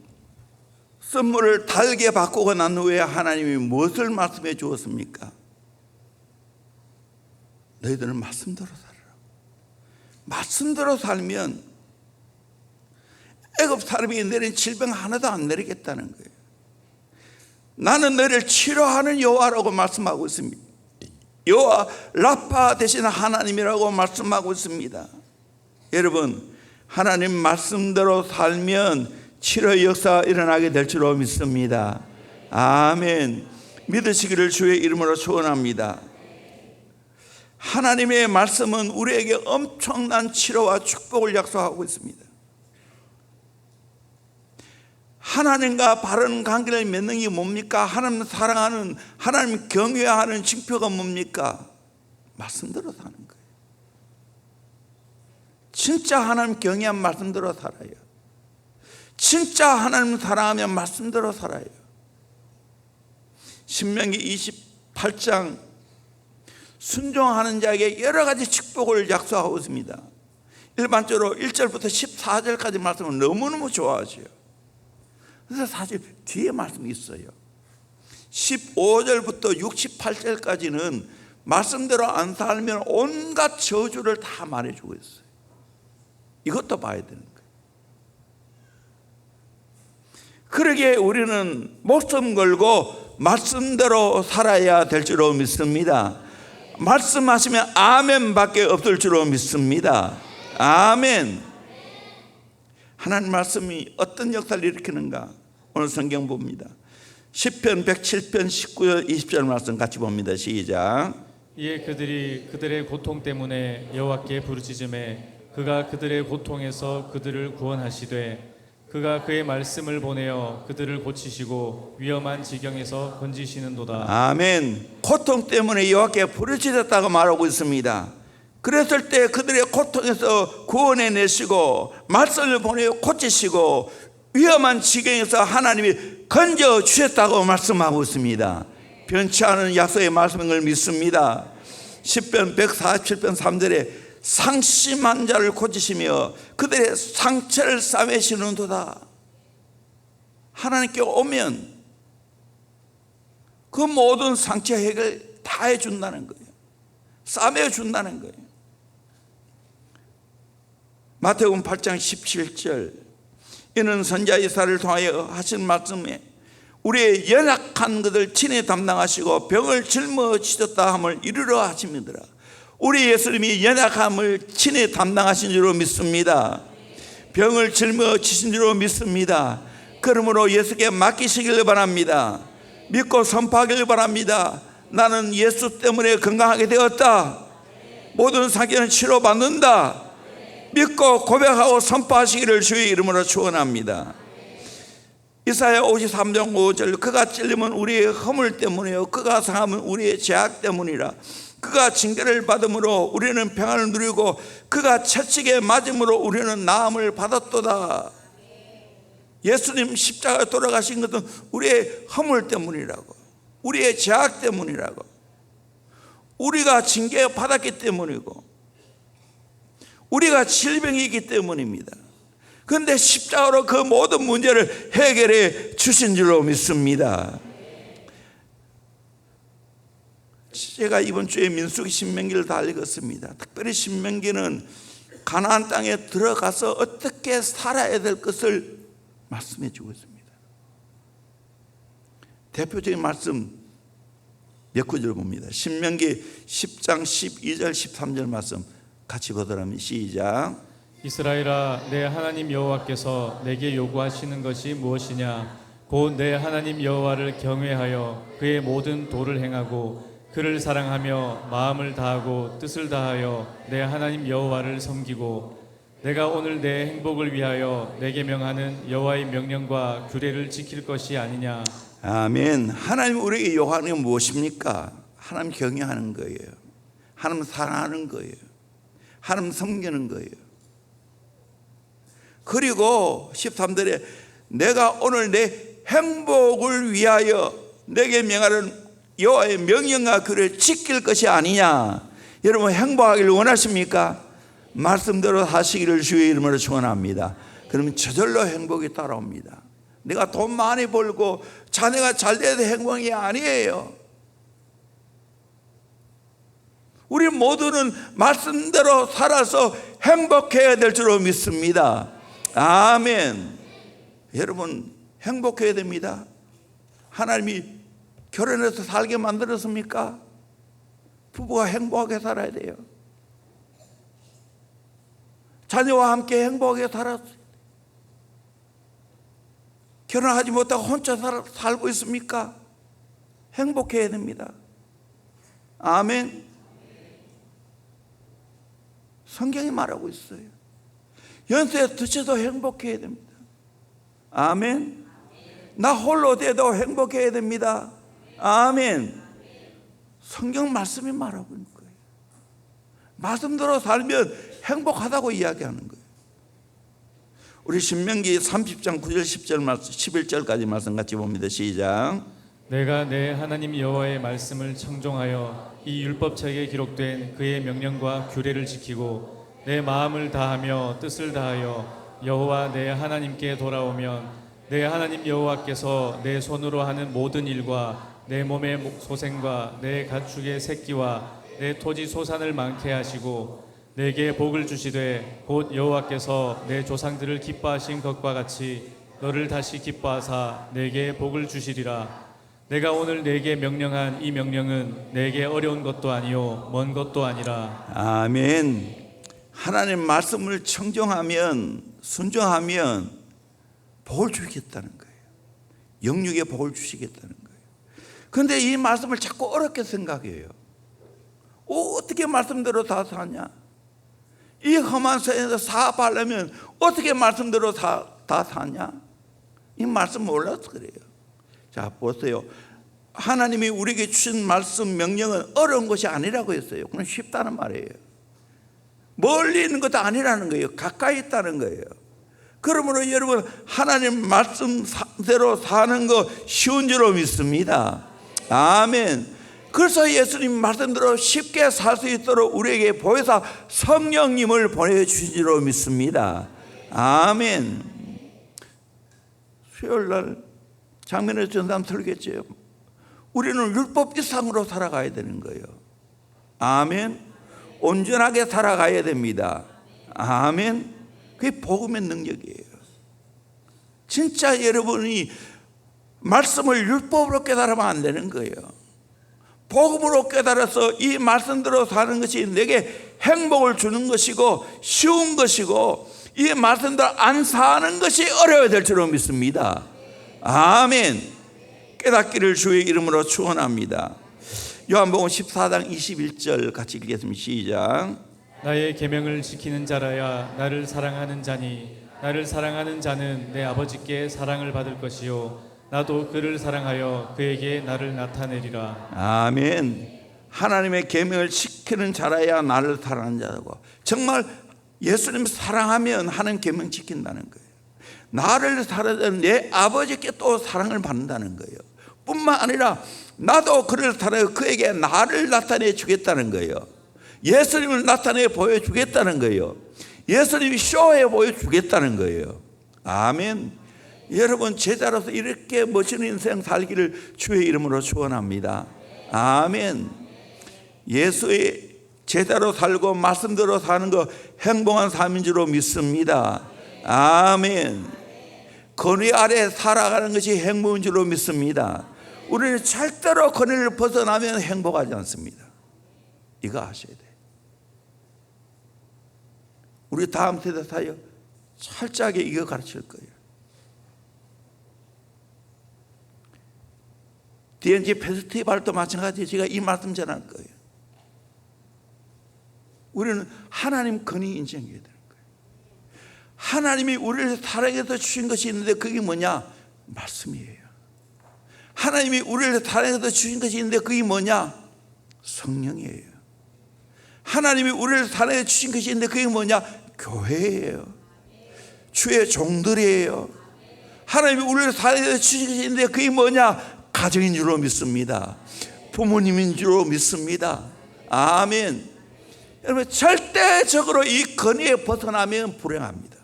선물을 달게 바꾸고 난 후에 하나님이 무엇을 말씀해 주었습니까? 너희들은 말씀대로 살아라. 말씀대로 살면 애굽 사람이 내린 질병 하나도 안 내리겠다는 거예요. 나는 너희를 치료하는 여호와라고 말씀하고 있습니다. 여호와 라파 되신 하나님이라고 말씀하고 있습니다. 여러분, 하나님 말씀대로 살면 치료의 역사가 일어나게 될 줄로 믿습니다. 아멘. 믿으시기를 주의 이름으로 축원합니다. 하나님의 말씀은 우리에게 엄청난 치료와 축복을 약속하고 있습니다. 하나님과 바른 관계를 맺는 게 뭡니까? 하나님 사랑하는, 하나님 경외하는 징표가 뭡니까? 말씀대로 사는 거예요. 진짜 하나님 경외한 말씀대로 살아요. 진짜 하나님 사랑하면 말씀대로 살아요. 신명기 28장 순종하는 자에게 여러 가지 축복을 약속하고 있습니다. 일반적으로 1절부터 14절까지 말씀을 너무너무 좋아하죠. 그래서 사실 뒤에 말씀이 있어요. 15절부터 68절까지는 말씀대로 안 살면 온갖 저주를 다 말해주고 있어요. 이것도 봐야 되는 거예요. 그러기에 우리는 목숨 걸고 말씀대로 살아야 될 줄로 믿습니다. 말씀하시면 아멘 밖에 없을 줄로 믿습니다. 아멘. 하나님 말씀이 어떤 역사를 일으키는가? 오늘 성경 봅니다. 시편 107편 19절 20절 말씀 같이 봅니다. 시작. 이에 그들이 그들의 고통 때문에 여호와께 부르짖음에 그가 그들의 고통에서 그들을 구원하시되 그가 그의 말씀을 보내어 그들을 고치시고 위험한 지경에서 건지시는도다. 아멘. 고통 때문에 여호와께 부르짖었다고 말하고 있습니다. 그랬을 때 그들의 고통에서 구원해 내시고 말씀을 보내어 고치시고 위험한 지경에서 하나님이 건져 주셨다고 말씀하고 있습니다. 변치 않은 약속의 말씀인 걸 믿습니다. 시편 147편 3절에 상심한 자를 고치시며 그들의 상처를 싸매시는도다. 하나님께 오면 그 모든 상처 해결 다 해준다는 거예요. 싸매준다는 거예요. 마태복음 8장 17절 이는 선지자 이사야를 통하여 하신 말씀에 우리의 연약한 것을 친히 담당하시고 병을 짊어지셨다 함을 이루려 하심이더라. 우리 예수님이 연약함을 친히 담당하신 줄로 믿습니다. 병을 짊어지신 줄로 믿습니다. 그러므로 예수께 맡기시길 바랍니다. 믿고 선포하길 바랍니다. 나는 예수 때문에 건강하게 되었다. 모든 상처는 치료받는다. 믿고 고백하고 선포하시기를 주의 이름으로 축원합니다. 이사야 53장 5절 그가 찔림은 우리의 허물 때문이요 그가 상함은 우리의 죄악 때문이라. 그가 징계를 받음으로 우리는 평안을 누리고 그가 채찍에 맞음으로 우리는 나음을 받았도다. 예수님 십자가에 돌아가신 것은 우리의 허물 때문이라고, 우리의 죄악 때문이라고, 우리가 징계받았기 때문이고 우리가 질병이 있기 때문입니다. 그런데 십자가로 그 모든 문제를 해결해 주신 줄로 믿습니다. 제가 이번 주에 민수기 신명기를 다 읽었습니다. 특별히 신명기는 가나안 땅에 들어가서 어떻게 살아야 될 것을 말씀해 주고 있습니다. 대표적인 말씀 몇 구절 봅니다. 신명기 10장 12절 13절 말씀 같이 보더라면 시작. 이스라엘아 내 하나님 여호와께서 내게 요구하시는 것이 무엇이냐 곧 내 하나님 여호와를 경외하여 그의 모든 도를 행하고 그를 사랑하며 마음을 다하고 뜻을 다하여 내 하나님 여호와를 섬기고 내가 오늘 내 행복을 위하여 내게 명하는 여호와의 명령과 규례를 지킬 것이 아니냐. 아멘. 하나님 우리에게 요구하는 건 무엇입니까? 하나님 경외하는 거예요. 하나님 사랑하는 거예요. 하나님 섬기는 거예요. 그리고 13절에 내가 오늘 내 행복을 위하여 내게 명하는 여호와의 명령과 규례를 지킬 것이 아니냐. 여러분 행복하기를 원하십니까? 말씀대로 하시기를 주의 이름으로 축원합니다. 그러면 저절로 행복이 따라옵니다. 내가 돈 많이 벌고 자녀가 잘 돼도 행복이 아니에요. 우리 모두는 말씀대로 살아서 행복해야 될 줄로 믿습니다. 아멘. 여러분 행복해야 됩니다. 하나님이 결혼해서 살게 만들었습니까? 부부가 행복하게 살아야 돼요. 자녀와 함께 행복하게 살았어요. 결혼하지 못하고 혼자 살고 있습니까? 행복해야 됩니다. 아멘. 성경이 말하고 있어요. 연세에 드셔도 행복해야 됩니다. 아멘. 나 홀로 돼도 행복해야 됩니다. 아멘. 성경 말씀이 말하고 있는 거예요. 말씀대로 살면 행복하다고 이야기하는 거예요. 우리 신명기 30장 9절 10절 말씀 11절까지 말씀 같이 봅니다. 시작. 내가 내 하나님 여호와의 말씀을 청종하여 이 율법책에 기록된 그의 명령과 규례를 지키고 내 마음을 다하며 뜻을 다하여 여호와 내 하나님께 돌아오면 내 하나님 여호와께서 내 손으로 하는 모든 일과 내 몸의 소생과 내 가축의 새끼와 내 토지 소산을 많게 하시고 내게 복을 주시되 곧 여호와께서 내 조상들을 기뻐하신 것과 같이 너를 다시 기뻐하사 내게 복을 주시리라. 내가 오늘 내게 명령한 이 명령은 내게 어려운 것도 아니요 먼 것도 아니라. 아멘. 하나님 말씀을 청종하면 순종하면 복을 주시겠다는 거예요. 영육의 복을 주시겠다는 거예요. 그런데 이 말씀을 자꾸 어렵게 생각해요. 어떻게 말씀대로 다 사냐? 이 험한 세상에서 사업하려면 어떻게 말씀대로 다 사냐? 이 말씀 몰라서 그래요. 자 보세요. 하나님이 우리에게 주신 말씀 명령은 어려운 것이 아니라고 했어요. 그건 쉽다는 말이에요. 멀리 있는 것도 아니라는 거예요. 가까이 있다는 거예요. 그러므로 여러분 하나님 말씀대로 사는 거 쉬운 줄로 믿습니다. 아멘. 그래서 예수님 말씀대로 쉽게 살 수 있도록 우리에게 보혜사 성령님을 보내주신 줄로 믿습니다. 아멘. 수요일날 장면의 전담 설교했죠. 우리는 율법 이상으로 살아가야 되는 거예요. 아멘. 온전하게 살아가야 됩니다. 아멘. 그게 복음의 능력이에요. 진짜 여러분이 말씀을 율법으로 깨달으면 안 되는 거예요. 복음으로 깨달아서 이 말씀대로 사는 것이 내게 행복을 주는 것이고 쉬운 것이고 이 말씀대로 안 사는 것이 어려워야 될 줄로 믿습니다. 아멘. 깨닫기를 주의 이름으로 축원합니다. 요한복음 14장 21절 같이 읽겠습니다. 시작. 나의 계명을 지키는 자라야 나를 사랑하는 자니 나를 사랑하는 자는 내 아버지께 사랑을 받을 것이요 나도 그를 사랑하여 그에게 나를 나타내리라. 아멘. 하나님의 계명을 지키는 자라야 나를 사랑하는 자라고. 정말 예수님 사랑하면 하는 계명 지킨다는 거예요. 나를 사랑하는 내 아버지께 또 사랑을 받는다는 거예요. 뿐만 아니라 나도 그를 사랑하여 그에게 나를 나타내 주겠다는 거예요. 예수님을 나타내 보여주겠다는 거예요. 예수님이 쇼해 보여주겠다는 거예요. 아멘. 여러분 제자로서 이렇게 멋진 인생 살기를 주의 이름으로 축원합니다. 아멘. 예수의 제자로 살고 말씀대로 사는 거 행복한 삶인 줄로 믿습니다. 아멘. 권위 아래 살아가는 것이 행복인 줄로 믿습니다. 우리는 절대로 권위를 벗어나면 행복하지 않습니다. 이거 아셔야 돼요. 우리 다음 세대 사이에 철저하게 이거 가르칠 거예요. DNG 페스티벌도 마찬가지예요. 제가 이 말씀 전할 거예요. 우리는 하나님 권위 인정해야 되는 거예요. 하나님이 우리를 사랑해서 주신 것이 있는데 그게 뭐냐? 말씀이에요. 하나님이 우리를 사랑해서 주신 것이 있는데 그게 뭐냐? 성령이에요. 하나님이 우리를 사랑해 주신 것이 있는데 그게 뭐냐? 교회예요. 주의 종들이에요. 하나님이 우리를 살려 주시는데 그게 뭐냐? 가정인 줄로 믿습니다. 부모님인 줄로 믿습니다. 아멘. 여러분, 절대적으로 이 권위에 벗어나면 불행합니다.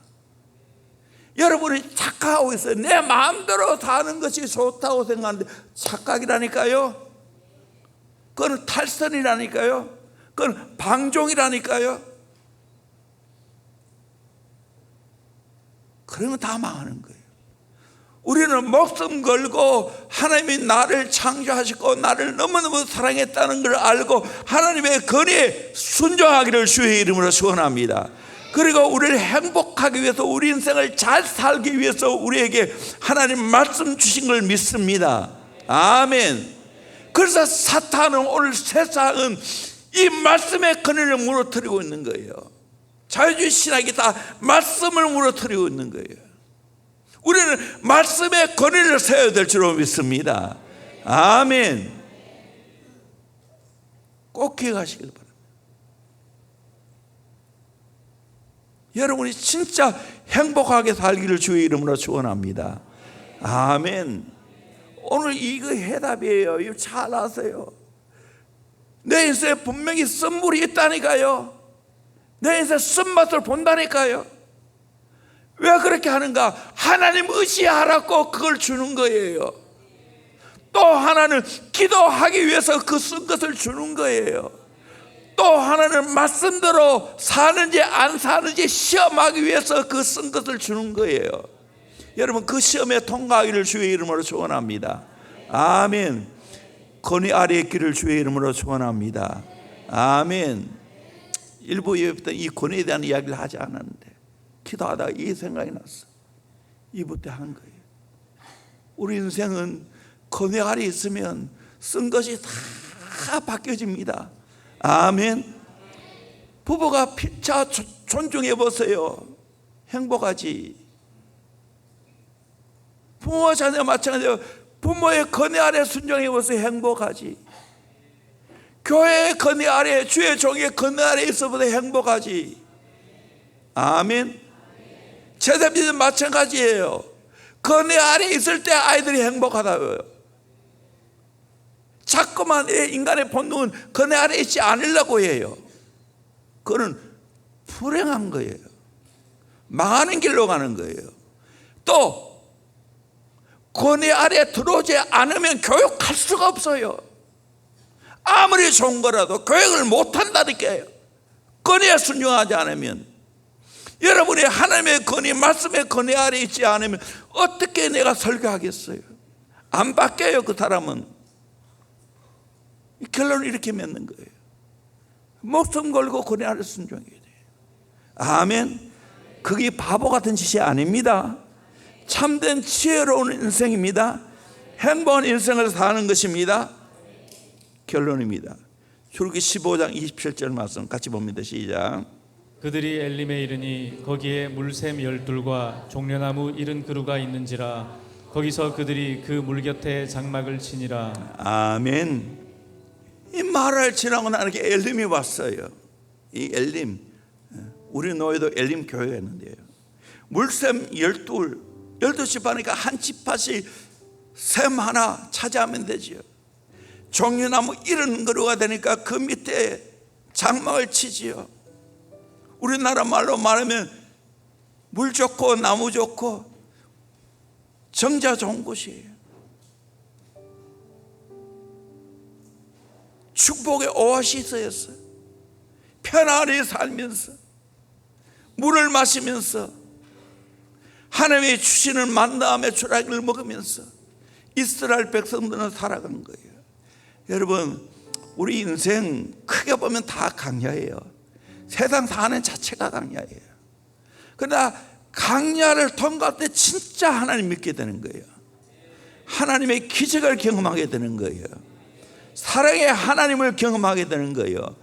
여러분이 착각하고 있어요. 내 마음대로 사는 것이 좋다고 생각하는데 착각이라니까요. 그건 탈선이라니까요. 그건 방종이라니까요. 그러면 다 망하는 거예요. 우리는 목숨 걸고 하나님이 나를 창조하시고 나를 너무너무 사랑했다는 걸 알고 하나님의 권위에 순종하기를 주의 이름으로 축원합니다. 그리고 우리를 행복하기 위해서, 우리 인생을 잘 살기 위해서 우리에게 하나님 말씀 주신 걸 믿습니다. 아멘. 그래서 사탄은, 오늘 세상은 이 말씀의 권위를 무너뜨리고 있는 거예요. 자유주의 신학이 다 말씀을 무너뜨리고 있는 거예요. 우리는 말씀의 권위를 세워야 될 줄로 믿습니다. 아멘. 꼭 기억하시길 바랍니다. 여러분이 진짜 행복하게 살기를 주의 이름으로 축원합니다. 아멘. 오늘 이거 해답이에요. 이거 잘 아세요. 내 인생에 분명히 선물이 있다니까요. 내 인생에 쓴맛을 본다니까요. 왜 그렇게 하는가? 하나님 의지하라고 그걸 주는 거예요. 또 하나는 기도하기 위해서 그 쓴 것을 주는 거예요. 또 하나는 말씀대로 사는지 안 사는지 시험하기 위해서 그 쓴 것을 주는 거예요. 여러분, 그 시험에 통과하기를 주의 이름으로 축원합니다. 아멘. 권위 아래의 길을 주의 이름으로 축원합니다. 아멘. 일부 예배부터 이 권위에 대한 이야기를 하지 않았는데 기도하다가 이 생각이 났어. 이부터 한 거예요. 우리 인생은 권위 아래 있으면 쓴 것이 다 바뀌어집니다. 아멘. 부부가 자 존중해 보세요. 행복하지. 부모와 자녀 마찬가지예요. 부모의 권위 아래 순종해 보세요. 행복하지. 교회의 권위 아래, 주의 종의 권위 아래 있어보세요. 행복하지. 아멘. 제자들도 마찬가지예요. 권위 아래 있을 때 아이들이 행복하다고요. 자꾸만 인간의 본능은 권위 아래 있지 않으려고 해요. 그거는 불행한 거예요. 망하는 길로 가는 거예요. 또 권위 아래 들어오지 않으면 교육할 수가 없어요. 아무리 좋은 거라도 교육을 못한다니까요. 권위에 순종하지 않으면. 여러분이 하나님의 권위, 말씀의 권위 아래 있지 않으면 어떻게 내가 설교하겠어요? 안 바뀌어요. 그 사람은. 결론을 이렇게 맺는 거예요. 목숨 걸고 권위 아래 순종해야 돼요. 아멘. 그게 바보 같은 짓이 아닙니다. 참된 지혜로운 인생입니다. 행복한 인생을 사는 것입니다. 결론입니다. 출애굽기 15장 27절 말씀 같이 봅니다. 시작. 그들이 엘림에 이르니 거기에 물샘 12과 종려나무 70그루가 있는지라 거기서 그들이 그 물 곁에 장막을 치니라. 아멘. 이 말을 지나고 나니까 엘림이 왔어요. 이 엘림, 우리 노예도 엘림 교회가 있는데요. 물샘 12집 하니까 한 집밭이 샘 하나 차지하면 되죠. 종려나무 70그루가 되니까 그 밑에 장막을 치지요. 우리나라 말로 말하면 물 좋고 나무 좋고 정자 좋은 곳이에요. 축복의 오아시스였어요. 편안히 살면서 물을 마시면서 하나님이 주시는 만나함의 추락을 먹으면서 이스라엘 백성들은 살아간 거예요. 여러분, 우리 인생 크게 보면 다 강야예요. 세상 사는 자체가 강야예요. 그러나 강야를 통과할 때 진짜 하나님 믿게 되는 거예요. 하나님의 기적을 경험하게 되는 거예요. 사랑의 하나님을 경험하게 되는 거예요.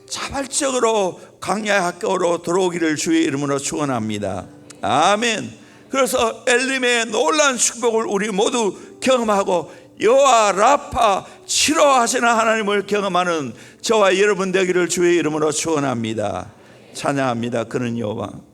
자발적으로 강야의 학교로 들어오기를 주의 이름으로 축원합니다. 아멘. 그래서 엘림의 놀라운 축복을 우리 모두 경험하고 여호와 라파 치료하시는 하나님을 경험하는 저와 여러분 되기를 주의 이름으로 축원합니다. 찬양합니다. 그는 여호와.